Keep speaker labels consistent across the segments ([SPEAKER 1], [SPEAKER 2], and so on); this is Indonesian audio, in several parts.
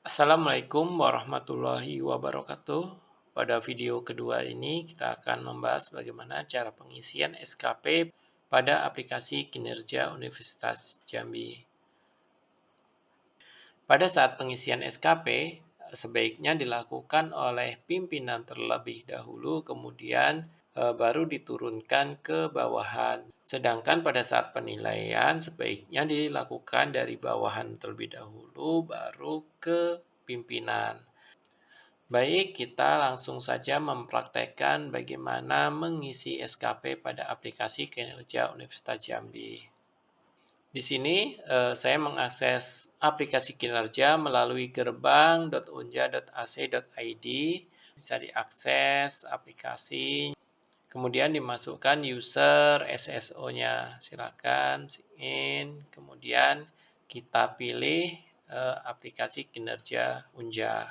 [SPEAKER 1] Assalamualaikum warahmatullahi wabarakatuh. Pada video kedua ini kita akan membahas bagaimana cara pengisian SKP pada aplikasi kinerja Universitas Jambi. Pada saat pengisian SKP, sebaiknya dilakukan oleh pimpinan terlebih dahulu, kemudian baru diturunkan ke bawahan. Sedangkan pada saat penilaian, sebaiknya dilakukan dari bawahan terlebih dahulu, baru ke pimpinan. Baik, kita langsung saja mempraktekkan bagaimana mengisi SKP pada aplikasi kinerja Universitas Jambi. Di sini saya mengakses aplikasi kinerja melalui gerbang.unja.ac.id. Bisa diakses aplikasi, kemudian dimasukkan user SSO-nya. Silakan sign in, kemudian kita pilih aplikasi kinerja Unja.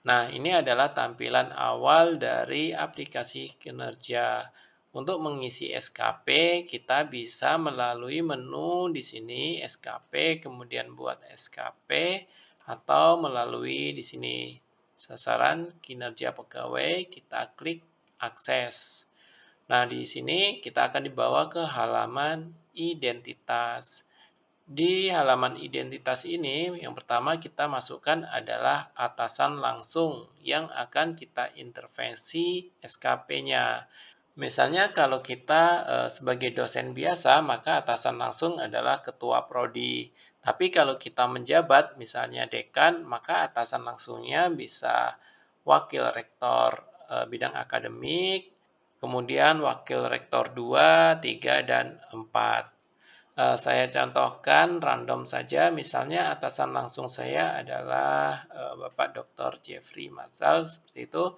[SPEAKER 1] Nah, ini adalah tampilan awal dari aplikasi kinerja. Untuk mengisi SKP, kita bisa melalui menu di sini SKP, kemudian buat SKP, atau melalui di sini sasaran kinerja pegawai, kita klik akses. Nah, di sini kita akan dibawa ke halaman identitas. Di halaman identitas ini, yang pertama kita masukkan adalah atasan langsung yang akan kita intervensi SKP-nya. Misalnya kalau kita sebagai dosen biasa, maka atasan langsung adalah ketua prodi. Tapi kalau kita menjabat, misalnya dekan, maka atasan langsungnya bisa wakil rektor bidang akademik, kemudian wakil rektor 2, 3, dan 4. Saya contohkan random saja, misalnya atasan langsung saya adalah Bapak Dr. Jeffrey Mazal, seperti itu.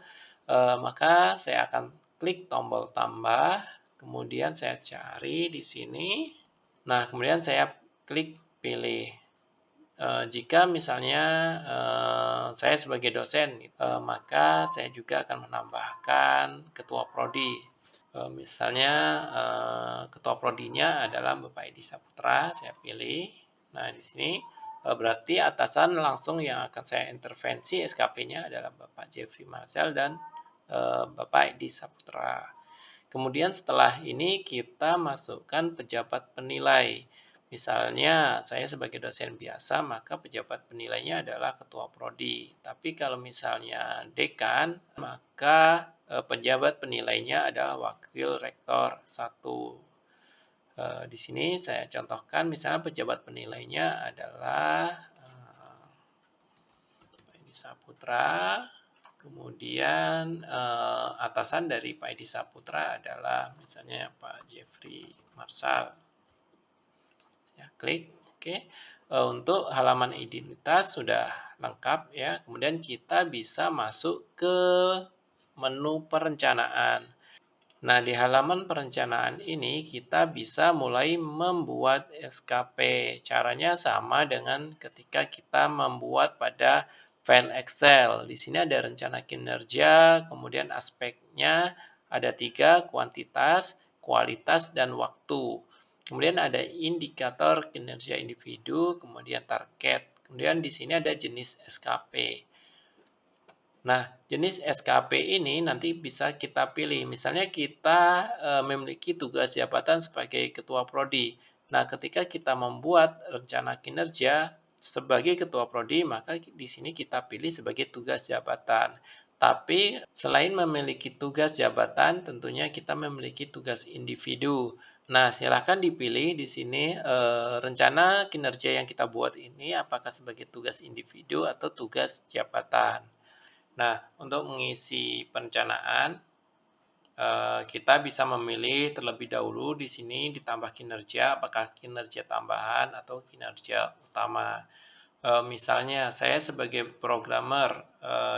[SPEAKER 1] Maka saya akan klik tombol tambah, kemudian saya cari di sini. Nah, kemudian saya klik pilih. Jika misalnya saya sebagai dosen, maka saya juga akan menambahkan ketua prodi. Misalnya ketua prodinya adalah Bapak Edi Saputra, saya pilih. Nah, di sini berarti atasan langsung yang akan saya intervensi SKP-nya adalah Bapak Jeffrey Marcel dan Bapak Edi Saputra. Kemudian setelah ini kita masukkan pejabat penilai. Misalnya saya sebagai dosen biasa, maka pejabat penilainya adalah ketua prodi. Tapi kalau misalnya dekan, maka pejabat penilainya adalah wakil rektor 1. Di sini saya contohkan misalnya pejabat penilainya adalah Edi Saputra. Kemudian atasan dari Pak Edi Saputra adalah misalnya Pak Jeffrey Marsal. Saya klik, oke. Untuk halaman identitas sudah lengkap ya. Kemudian kita bisa masuk ke menu perencanaan. Nah, di halaman perencanaan ini kita bisa mulai membuat SKP. Caranya sama dengan ketika kita membuat pada file Excel. Di sini ada rencana kinerja, kemudian aspeknya ada 3, kuantitas, kualitas, dan waktu. Kemudian ada indikator kinerja individu, kemudian target. Kemudian di sini ada jenis SKP. Nah, jenis SKP ini nanti bisa kita pilih. Misalnya kita memiliki tugas jabatan sebagai ketua prodi. Nah, ketika kita membuat rencana kinerja sebagai ketua prodi, maka di sini kita pilih sebagai tugas jabatan. Tapi selain memiliki tugas jabatan, tentunya kita memiliki tugas individu. Nah, silakan dipilih di sini rencana kinerja yang kita buat ini apakah sebagai tugas individu atau tugas jabatan. Nah, untuk mengisi perencanaan, kita bisa memilih terlebih dahulu di sini ditambah kinerja, apakah kinerja tambahan atau kinerja utama. Misalnya, saya sebagai programmer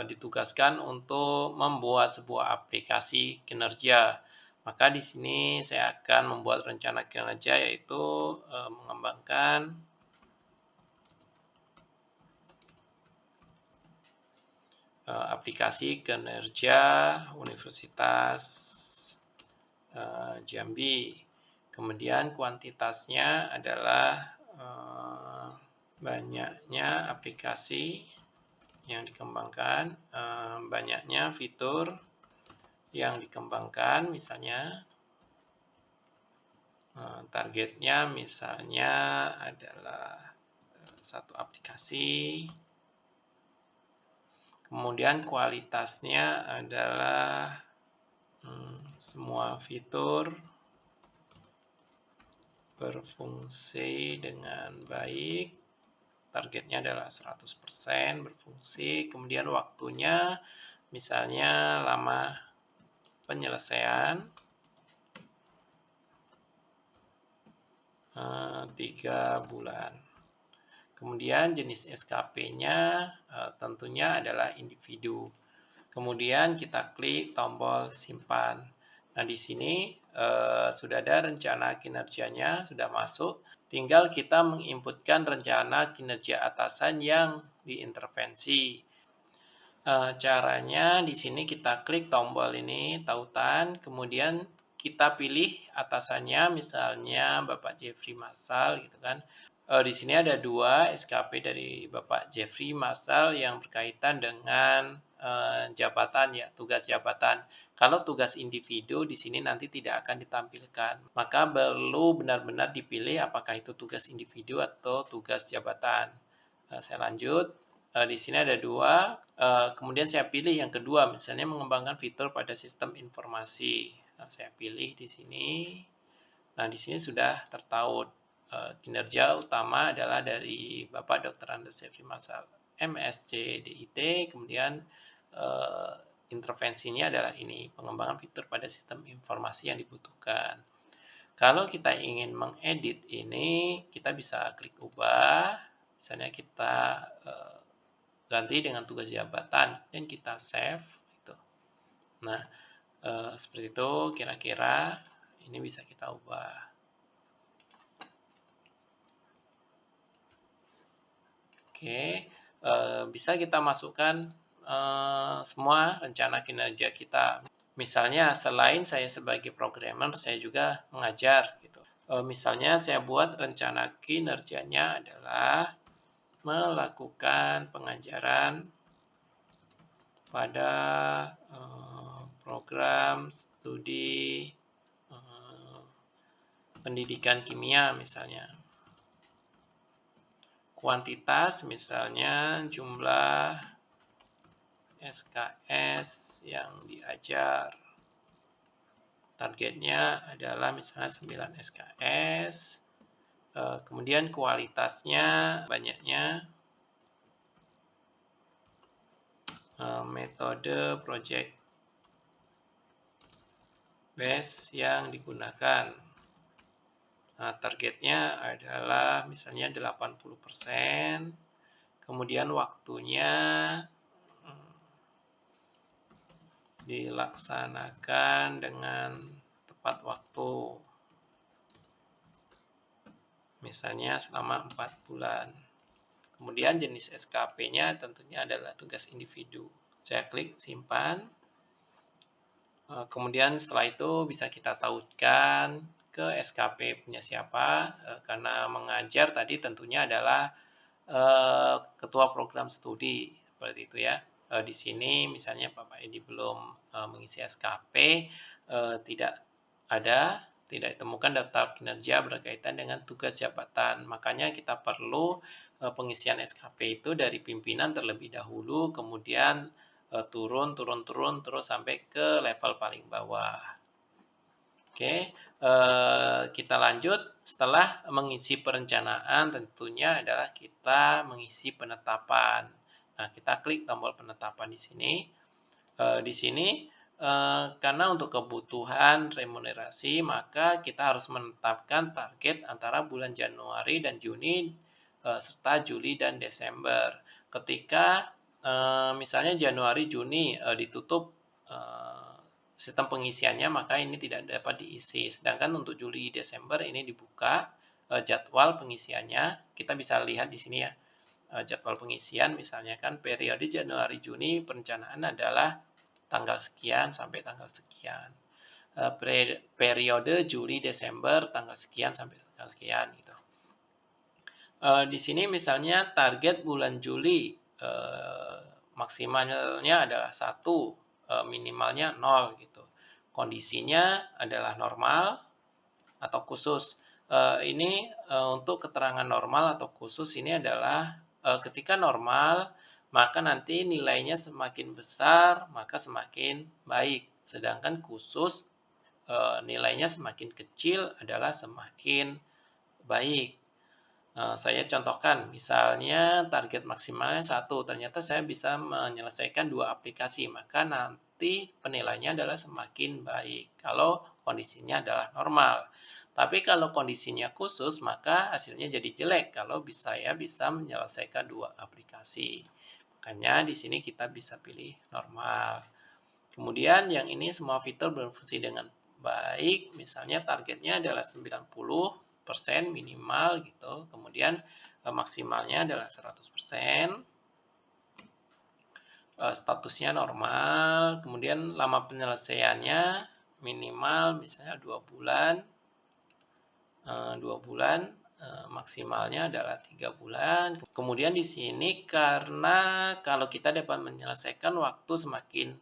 [SPEAKER 1] ditugaskan untuk membuat sebuah aplikasi kinerja. Maka di sini saya akan membuat rencana kinerja yaitu mengembangkan aplikasi kinerja Universitas Jambi. Kemudian kuantitasnya adalah banyaknya aplikasi yang dikembangkan, banyaknya fitur yang dikembangkan, misalnya targetnya misalnya adalah satu aplikasi, kemudian kualitasnya adalah semua fitur berfungsi dengan baik, targetnya adalah 100% berfungsi, kemudian waktunya misalnya lama penyelesaian 3 bulan. Kemudian jenis SKP-nya tentunya adalah individu. Kemudian kita klik tombol simpan. Nah, di sini sudah ada rencana kinerjanya, sudah masuk. Tinggal kita menginputkan rencana kinerja atasan yang diintervensi. Caranya di sini kita klik tombol ini, tautan, kemudian kita pilih atasannya, misalnya Bapak Jeffrey Marsal, gitu kan. Di sini ada 2 SKP dari Bapak Jeffrey Marsal yang berkaitan dengan jabatan, ya, tugas jabatan. Kalau tugas individu di sini nanti tidak akan ditampilkan. Maka perlu benar-benar dipilih apakah itu tugas individu atau tugas jabatan. Saya lanjut. Di sini ada 2. Kemudian saya pilih yang kedua, misalnya mengembangkan fitur pada sistem informasi. Nah, saya pilih di sini. Nah, di sini sudah tertaut. Kinerja utama adalah dari Bapak Dr. Andes Jeffrey Marsal, MSc DIT, kemudian intervensinya adalah ini, pengembangan fitur pada sistem informasi yang dibutuhkan. Kalau kita ingin mengedit ini, kita bisa klik ubah, misalnya kita ganti dengan tugas jabatan dan kita save gitu. Nah, seperti itu kira-kira ini bisa kita ubah. Oke, bisa kita masukkan semua rencana kinerja kita. Misalnya selain saya sebagai programmer, saya juga mengajar gitu. Misalnya saya buat rencana kinerjanya adalah melakukan pengajaran pada program studi pendidikan kimia misalnya. Kuantitas misalnya jumlah SKS yang diajar. Targetnya adalah misalnya 9 SKS. Kemudian kualitasnya banyaknya. Metode project base yang digunakan. Nah, targetnya adalah misalnya 80%. Kemudian waktunya dilaksanakan dengan tepat waktu. Misalnya selama 4 bulan. Kemudian jenis SKP-nya tentunya adalah tugas individu. Saya klik simpan. Kemudian setelah itu bisa kita tautkan ke SKP punya siapa, karena mengajar tadi tentunya adalah ketua program studi, seperti itu ya. Di sini misalnya Bapak Edi belum mengisi SKP, tidak ditemukan daftar kinerja berkaitan dengan tugas jabatan. Makanya kita perlu pengisian SKP itu dari pimpinan terlebih dahulu, kemudian turun terus sampai ke level paling bawah. Oke, kita lanjut. Setelah mengisi perencanaan, tentunya adalah kita mengisi penetapan. Nah, kita klik tombol penetapan di sini. Di sini, karena untuk kebutuhan remunerasi, maka kita harus menetapkan target antara bulan Januari dan Juni, serta Juli dan Desember. Ketika misalnya Januari, Juni ditutup sistem pengisiannya, maka ini tidak dapat diisi. Sedangkan untuk Juli, Desember ini dibuka jadwal pengisiannya. Kita bisa lihat di sini ya, jadwal pengisian misalnya kan periode Januari, Juni perencanaan adalah tanggal sekian sampai tanggal sekian. Periode Juli, Desember tanggal sekian sampai tanggal sekian gitu. Di sini misalnya target bulan Juli maksimalnya adalah 1, minimalnya 0 gitu. Kondisinya adalah normal atau khusus. Ini untuk keterangan normal atau khusus ini adalah ketika normal, maka nanti nilainya semakin besar, maka semakin baik. Sedangkan khusus, nilainya semakin kecil adalah semakin baik. Saya contohkan, misalnya target maksimalnya 1, ternyata saya bisa menyelesaikan 2 aplikasi, maka nanti penilaiannya adalah semakin baik kalau kondisinya adalah normal. Tapi kalau kondisinya khusus, maka hasilnya jadi jelek kalau saya bisa menyelesaikan 2 aplikasi. Makanya di sini kita bisa pilih normal. Kemudian yang ini semua fitur berfungsi dengan baik, misalnya targetnya adalah 90% minimal gitu, kemudian maksimalnya adalah 100%, statusnya normal, kemudian lama penyelesaiannya minimal misalnya 2 bulan, 2 bulan, maksimalnya adalah 3 bulan. Kemudian di sini karena kalau kita dapat menyelesaikan waktu semakin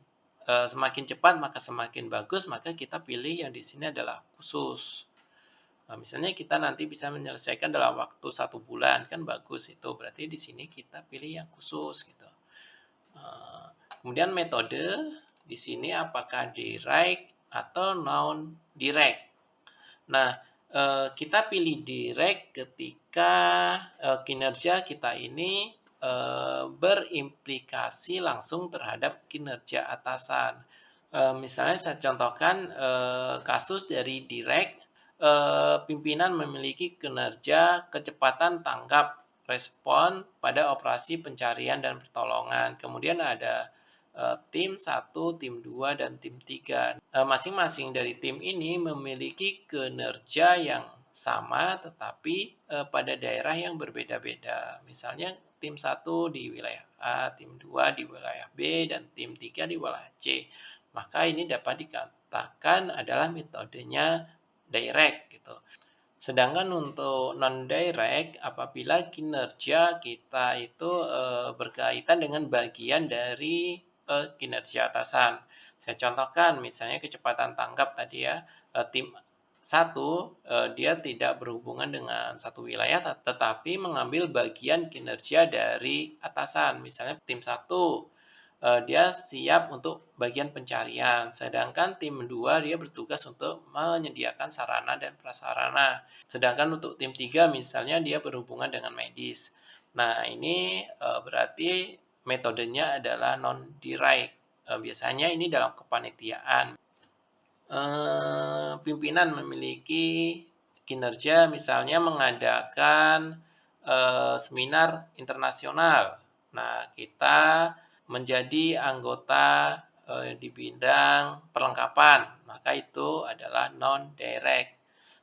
[SPEAKER 1] cepat maka semakin bagus, maka kita pilih yang di sini adalah khusus. Misalnya kita nanti bisa menyelesaikan dalam waktu 1 bulan, kan bagus itu. Berarti di sini kita pilih yang khusus gitu. Kemudian metode di sini apakah direct atau non direct. Nah, kita pilih direct ketika kinerja kita ini berimplikasi langsung terhadap kinerja atasan. Misalnya saya contohkan kasus dari direct, pimpinan memiliki kinerja kecepatan tanggap respon pada operasi pencarian dan pertolongan. Kemudian ada tim 1, tim 2, dan tim 3. Masing-masing dari tim ini memiliki kinerja yang sama tetapi pada daerah yang berbeda-beda. Misalnya tim 1 di wilayah A, tim 2 di wilayah B, dan tim 3 di wilayah C. Maka ini dapat dikatakan adalah metodenya direct gitu. Sedangkan untuk non-direct, apabila kinerja kita itu berkaitan dengan bagian dari kinerja atasan. Saya contohkan, misalnya kecepatan tanggap tadi ya, tim 1 dia tidak berhubungan dengan satu wilayah, tetapi mengambil bagian kinerja dari atasan. Misalnya tim 1 dia siap untuk bagian pencarian, sedangkan tim 2 dia bertugas untuk menyediakan sarana dan prasarana. Sedangkan untuk tim 3 misalnya dia berhubungan dengan medis. Nah, ini berarti metodenya adalah non-direct. Biasanya ini dalam kepanitiaan. Pimpinan memiliki kinerja misalnya mengadakan seminar internasional. Nah, kita menjadi anggota di bidang perlengkapan, maka itu adalah non-direct.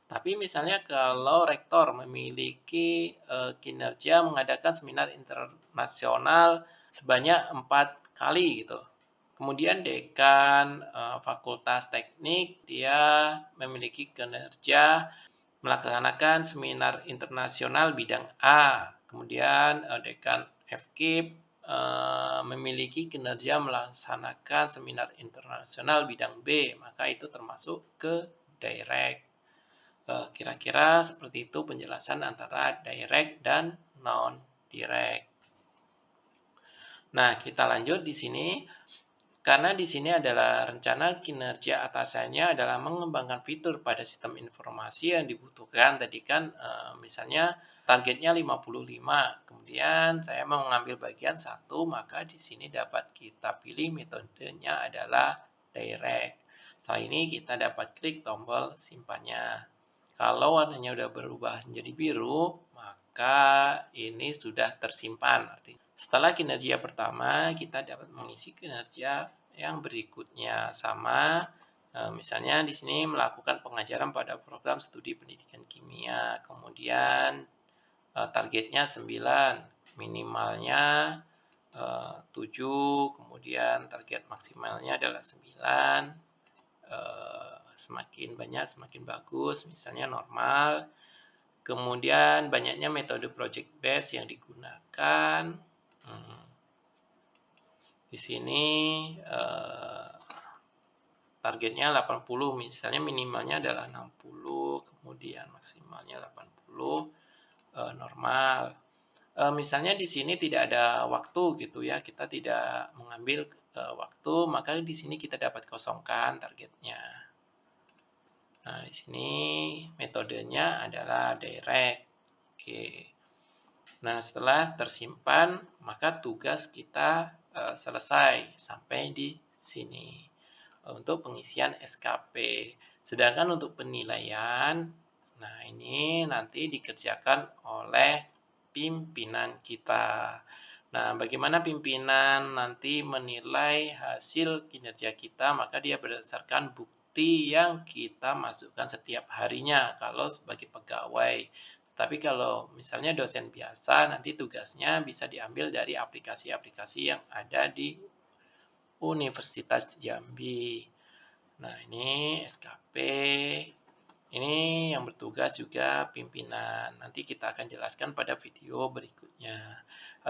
[SPEAKER 1] Tapi misalnya kalau rektor memiliki kinerja mengadakan seminar internasional sebanyak 4 kali gitu. Kemudian dekan fakultas teknik dia memiliki kinerja melaksanakan seminar internasional bidang A. Kemudian dekan FKIP memiliki kinerja melaksanakan seminar internasional bidang B, maka itu termasuk ke direct. Kira-kira seperti itu penjelasan antara direct dan non-direct. Nah, kita lanjut di sini. Karena di sini adalah rencana kinerja atasannya adalah mengembangkan fitur pada sistem informasi yang dibutuhkan. Tadi kan misalnya targetnya 55, kemudian saya mau mengambil bagian 1, maka di sini dapat kita pilih metodenya adalah direct. Setelah ini kita dapat klik tombol simpannya. Kalau warnanya sudah berubah menjadi biru, maka ini sudah tersimpan. Setelah kinerja pertama, kita dapat mengisi kinerja yang berikutnya sama. Misalnya di sini melakukan pengajaran pada program studi pendidikan kimia. Kemudian targetnya 9, minimalnya 7, kemudian target maksimalnya adalah 9. Semakin banyak semakin bagus, misalnya normal. Kemudian banyaknya metode project based yang digunakan. Di sini targetnya 80, misalnya minimalnya adalah 60, kemudian maksimalnya 80, normal. Misalnya di sini tidak ada waktu gitu ya, kita tidak mengambil waktu, maka di sini kita dapat kosongkan targetnya. Nah, di sini metodenya adalah direct. Oke. Nah, setelah tersimpan, maka tugas kita selesai sampai di sini untuk pengisian SKP. Sedangkan untuk penilaian, nah ini nanti dikerjakan oleh pimpinan kita. Nah, bagaimana pimpinan nanti menilai hasil kinerja kita, maka dia berdasarkan bukti yang kita masukkan setiap harinya kalau sebagai pegawai. Tapi kalau misalnya dosen biasa, nanti tugasnya bisa diambil dari aplikasi-aplikasi yang ada di Universitas Jambi. Nah, ini SKP. Ini yang bertugas juga pimpinan. Nanti kita akan jelaskan pada video berikutnya.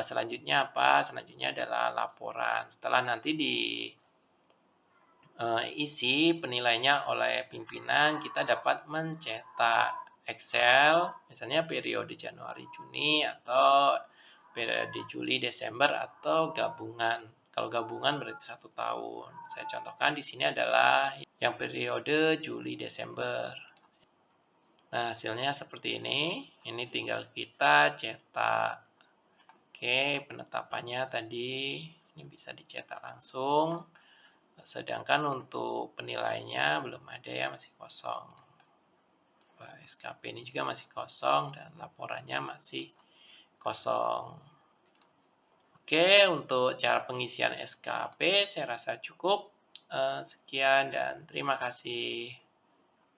[SPEAKER 1] Selanjutnya apa? Selanjutnya adalah laporan. Setelah nanti isi penilaiannya oleh pimpinan, kita dapat mencetak Excel, misalnya periode Januari, Juni, atau periode Juli, Desember, atau gabungan. Kalau gabungan berarti 1 tahun. Saya contohkan di sini adalah yang periode Juli, Desember. Nah, hasilnya seperti ini. Ini tinggal kita cetak. Oke, penetapannya tadi ini bisa dicetak langsung. Sedangkan untuk penilainya belum ada ya, masih kosong. SKP ini juga masih kosong dan laporannya masih kosong. Oke, untuk cara pengisian SKP saya rasa cukup. Sekian dan terima kasih.